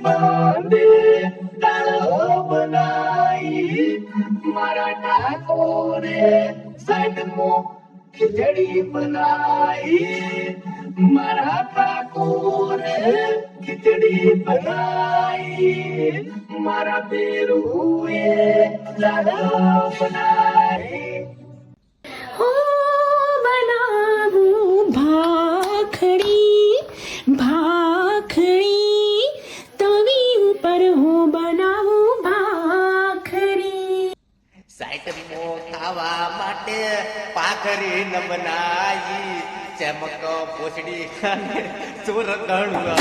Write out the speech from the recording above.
બાંધે ડાળો બનાઈ મારા ઠાકોરે સાઈડમાં ખીચડી બનાઈ મારા ઠાકોરે ખીચડી બનાઈ મારા બેરુએ લાડવા બનાઈ હો બનાવું ભાખડી ભાખડી તવી ઉપર હું બનાવું ભાખડી સાઈટમો ખાવા માટે પાખરી ન બનાઈ ચમક પોચડી ખાને ચોર ગણવા